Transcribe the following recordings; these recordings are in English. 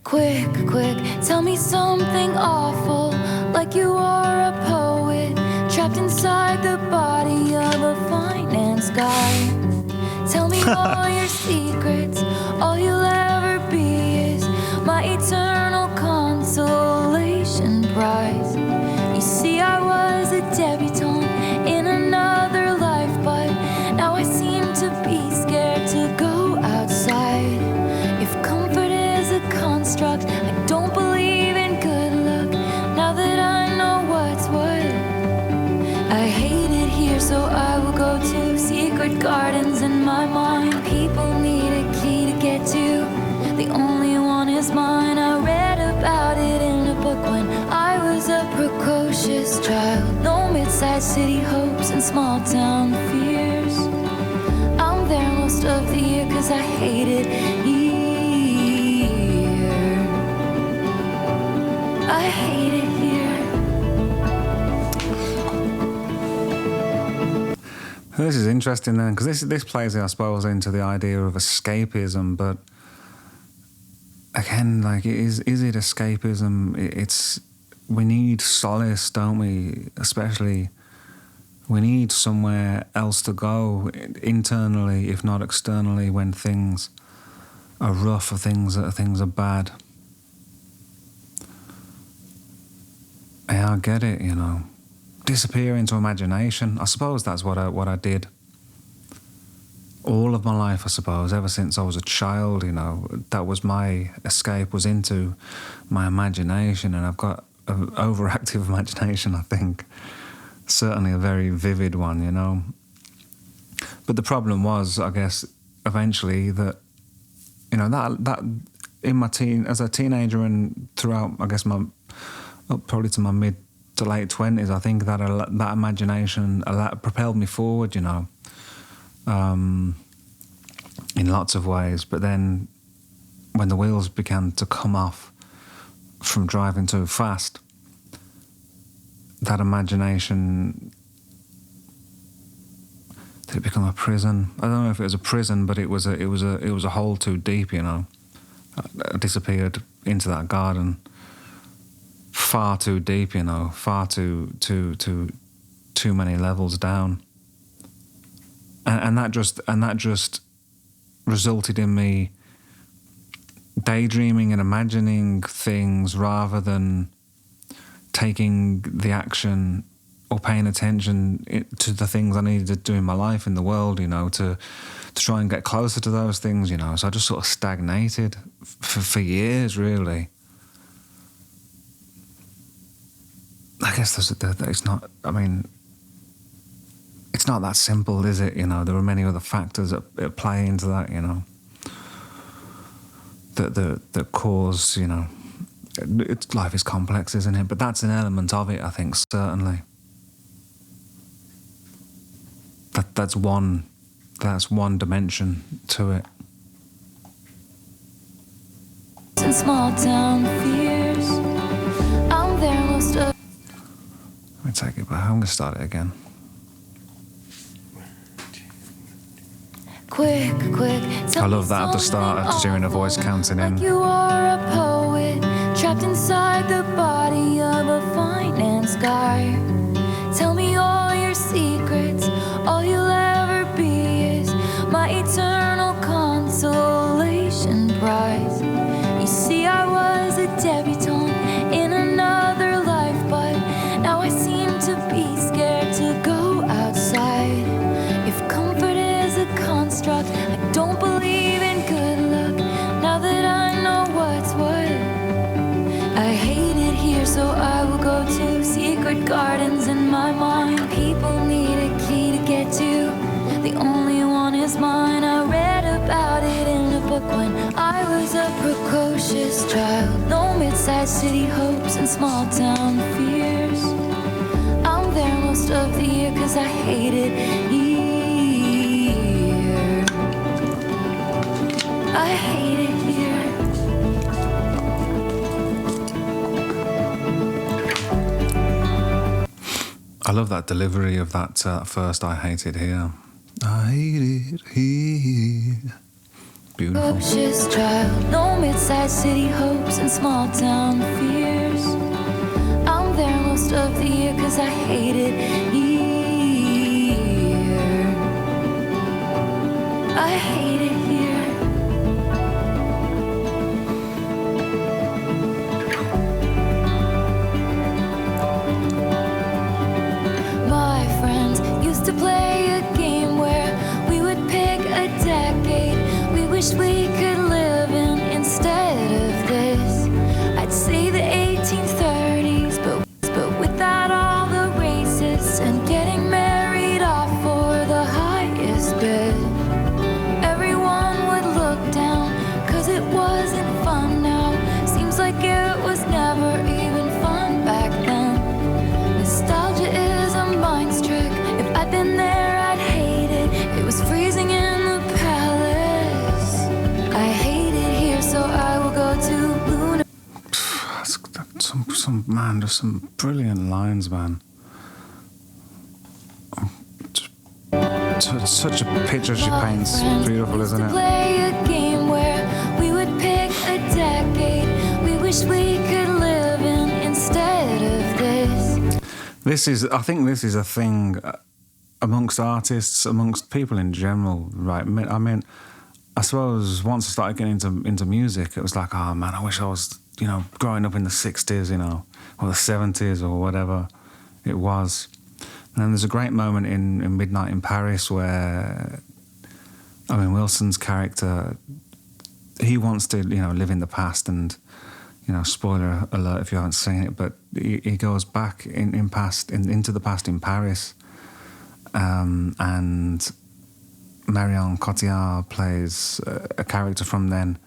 Quick, quick, tell me something awful, like you are a poet, trapped inside the body of a finance guy. Tell me all your secrets, all you'll ever be is my eternal consolation prize. You see, I was a debutante in another life, but now I seem to be scared to go outside. If comfort is a construct, I don't believe in good luck. Now that I know what's what, I hate it here, so I will go to secret gardens in my mind. People need a key to get to, the only one is mine. I read about it in a book when I was a precocious child. No mid-sized city hopes and small town fears. I'm there most of the year 'cause I hate it here. I hate it here. This is interesting then, because this plays, I suppose, into the idea of escapism, but again, like, is it escapism? It's, we need solace, don't we? Especially, we need somewhere else to go internally, if not externally, when things are rough or things are bad. Yeah, I get it, you know. Disappear into imagination. I suppose that's what I did all of my life, I suppose, ever since I was a child, you know. That was my escape, was into my imagination, and I've got an overactive imagination, I think. Certainly a very vivid one, you know. But the problem was, I guess, eventually that, you know, that in my as a teenager and throughout, I guess, probably to my mid to late 20s, I think that imagination propelled me forward, you know, in lots of ways. But then when the wheels began to come off from driving too fast, that imagination, did it become a prison? I don't know if it was a prison, but it was a hole too deep, you know. I disappeared into that garden far too deep, you know, far too many levels down, and that just resulted in me daydreaming and imagining things rather than taking the action or paying attention to the things I needed to do in my life, in the world, you know, to try and get closer to those things, you know. So I just sort of stagnated for years, really. I guess it's not, I mean, it's not that simple, is it? You know, there are many other factors that play into that, you know, that cause, you know, life is complex, isn't it? But that's an element of it, I think, certainly. That's one dimension to it. In small town fears, I'm there most of. Let me take it back. I'm going to start it again. Quick, I love that at the start, just hearing a voice counting in. Like you are a poet, trapped inside the body of a finance guy. Tell me all your secrets, all you'll ever be is my eternal consolation prize. You see, I was a debutante in another life, but now I seem to be scared to go outside. If comfort is a construct, I don't believe in good luck. Now that I know what's what, I hate it here, so I will go to secret gardens in my mind. People need a key to get to, the only one is mine. I read about it in a book when I was a precocious child. No mid-sized city hopes and small town fears. I'm there most of the year 'cause I hate it here. I hate it here. I love that delivery of that first "I hate it here." I hate it here. Beautiful. Anxious child, no mid-sized city hopes and small town fears. I'm there most of the year 'cause I hate it here. I hate it here. My friends used to play a game where we would pick a decade we wish we could live in instead of this. I'd say the 1830s, but without all the racists and getting married off for the highest bid. Everyone would look down 'cause it wasn't fun now. Seems like it was never even fun back then. Nostalgia is a mind's trick. If I'd been there, I'd hate it. It was freezing in the palace. I hate it here, so I will go to Luna. Man, there's some brilliant lines, man. Such a picture she paints. Beautiful, isn't it? Play a game where we would pick a decade we wish we could live in instead of this. I think this is a thing amongst artists, amongst people in general, right? I mean, I suppose once I started getting into music, it was like, oh man, I wish I was, growing up in the 60s, or the 70s or whatever it was. And then there's a great moment in Midnight in Paris where, Wilson's character, he wants to, live in the past and, spoiler alert if you haven't seen it, but he goes back into the past in Paris, and Marion Cotillard plays a character from then,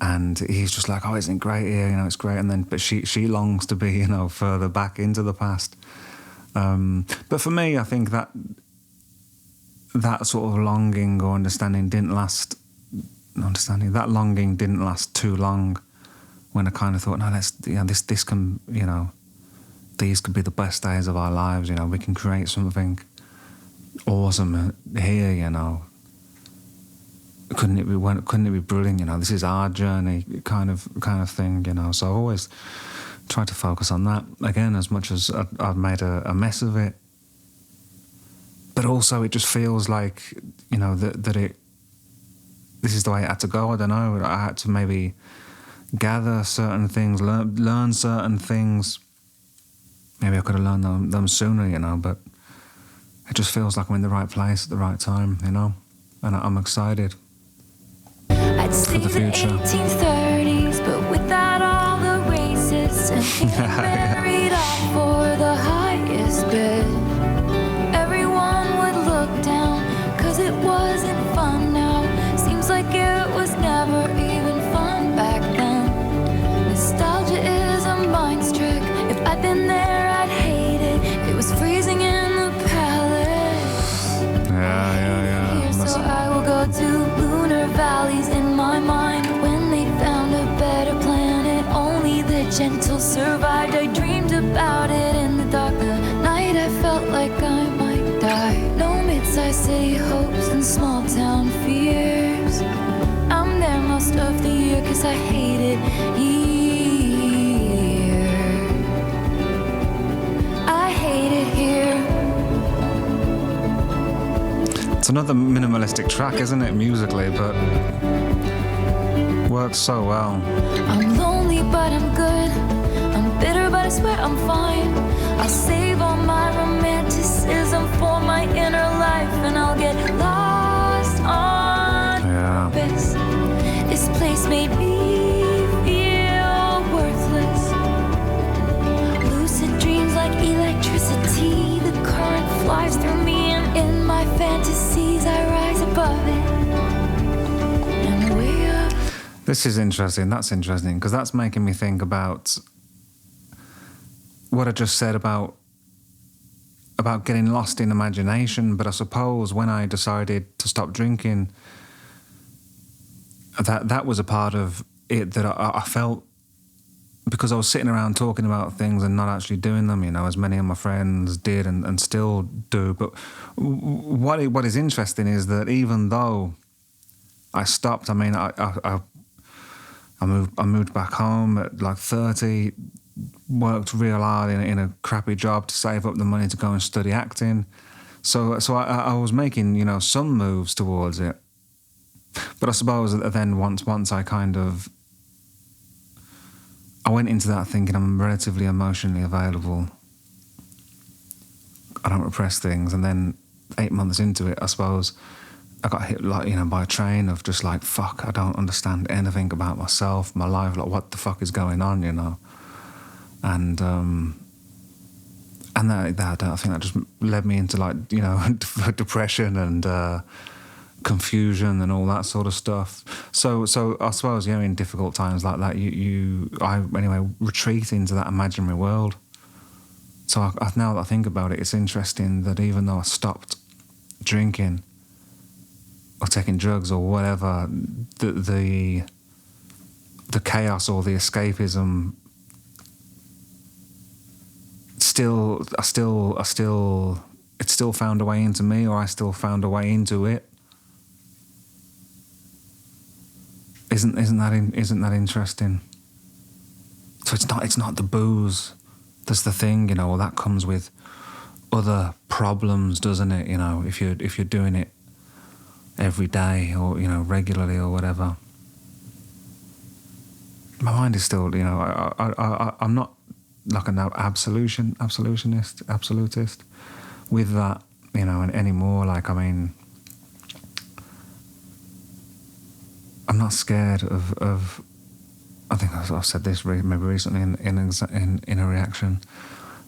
and he's just like, oh, isn't it great here? It's great. And then, but she longs to be, further back into the past. But for me, I think that sort of longing or understanding that longing didn't last too long. When I kind of thought, no, this can, these could be the best days of our lives. We can create something awesome here. Couldn't it be brilliant? This is our journey, kind of thing. So I always try to focus on that again, as much as I've made a mess of it. But also, it just feels like that this is the way it had to go. I don't know. I had to maybe gather certain things, learn certain things. Maybe I could have learned them sooner, but it just feels like I'm in the right place at the right time, and I'm excited I'd say for the future. The 1830s, but without all the racists and married off for the highest bid. Everyone would look down 'cause it wasn't fun now. Seems like it was never even fun back then. Nostalgia is a mind's trick. If I'd been there, I'd hate it. It was freezing in the palace. Yeah. So I will go to lunar valleys in my mind. When they found a better planet, only the gentle survived. I dreamed about it in the dark. The night I felt like I might die. No mid-sized city hopes and small town fears. I'm there most of the year 'cause I hate it here. I hate it here. It's another minimalistic track, isn't it, musically, but works so well. I'm lonely, but I'm good. I'm bitter, but I swear I'm fine. I'll save all my romanticism for my inner life, and I'll get lost on purpose. This place made me feel worthless. Lucid dreams like electricity. The current flies through me, and in my fantasies I rise above it. And way up. This is interesting. That's interesting, because that's making me think about what I just said about getting lost in imagination. But I suppose when I decided to stop drinking, that was a part of it that I felt, because I was sitting around talking about things and not actually doing them, as many of my friends did and still do. But what is interesting is that even though I stopped. I mean, I moved back home at like 30, worked real hard in a crappy job to save up the money to go and study acting. So I was making, you know, some moves towards it. But I suppose that then once I kind of, I went into that thinking I'm relatively emotionally available. I don't repress things. And then 8 months into it, I suppose, I got hit, like, you know, by a train of just like, fuck, I don't understand anything about myself, my life, like what the fuck is going on, you know? And that I think that just led me into, like, you know, depression and confusion and all that sort of stuff. So I suppose, you know, in difficult times like that, I anyway retreat into that imaginary world. So now that I think about it, it's interesting that even though I stopped drinking or taking drugs or whatever, the chaos or the escapism it still found a way into me, or I still found a way into it. Isn't that interesting? So it's not the booze that's the thing, you know, or that comes with other problems, doesn't it? You know, if you're doing it every day or, you know, regularly or whatever. My mind is still, you know, I'm not like an absolutist with that, you know, anymore. Like, I mean, I'm not scared of I think I've said this maybe recently in a reaction.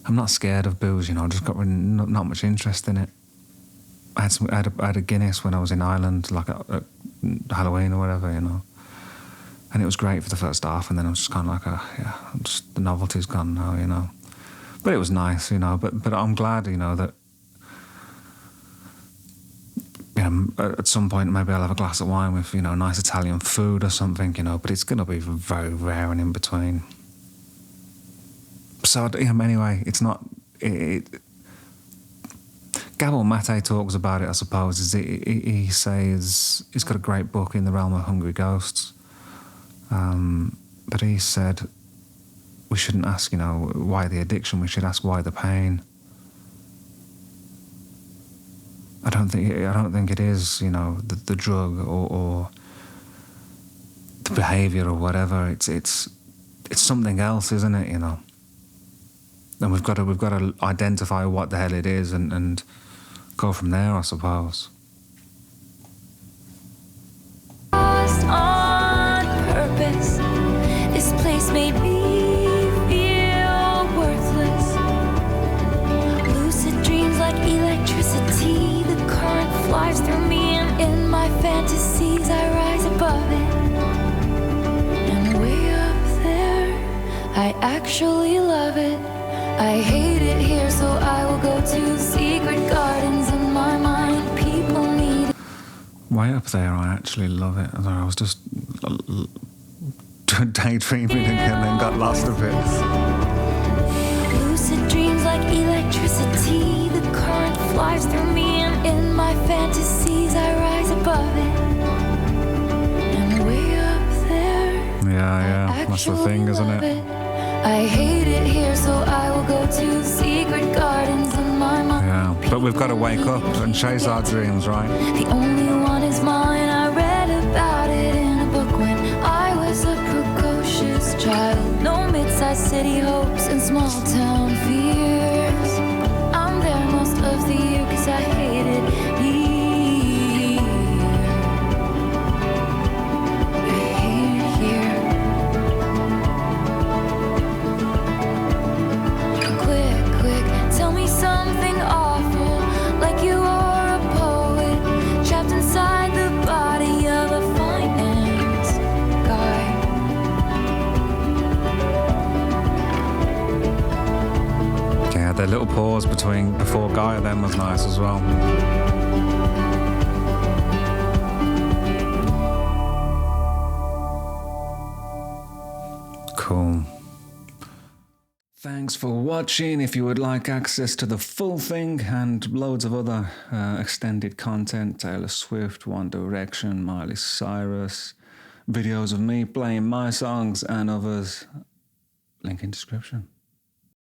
I'm not scared of booze, you know. I just got really not much interest in it. I had a Guinness when I was in Ireland, like at Halloween or whatever, you know. And it was great for the first half, and then I was just kind of like, the novelty's gone now, you know. But it was nice, you know. But I'm glad, you know, that, you know, at some point maybe I'll have a glass of wine with, you know, nice Italian food or something, you know. But it's going to be very rare and in between. So, you know, anyway, it's not. Gabor Mate talks about it, I suppose. He says he's got a great book in the realm of hungry ghosts. But he said we shouldn't ask, you know, why the addiction. We should ask why the pain. I don't think it is, you know, the drug or the behaviour or whatever. It's something else, isn't it? You know. And we've got to identify what the hell it is and go from there, I suppose. Lost on purpose, this place made me feel worthless. Lucid dreams like electricity, the current flies through me, and in my fantasies I rise above it. And way up there, I actually love it. I hate it here, so I will go to secret gardens in my mind. People need. Way up there, I actually love it. I was just daydreaming and then got lost a bit. Lucid dreams like electricity, the current flies through me, and in my fantasies I rise above it. And way up there, Yeah, that's the thing, isn't it? I hate it here, so I will go to secret gardens in my mind. Yeah, but we've got to wake up and chase our dreams, right? The only one is mine. I read about it in a book when I was a precocious child. No mid-sized city hopes and small town fears. I'm there most of the year 'cause I hate it here. I hate it here. Quick, tell me something awful, like you are a poet trapped inside the body of a finance guy. Yeah, the little pause before Guy then was nice as well. Cool. Thanks for watching. If you would like access to the full thing and loads of other extended content, Taylor Swift, One Direction, Miley Cyrus, videos of me playing my songs and others, link in description.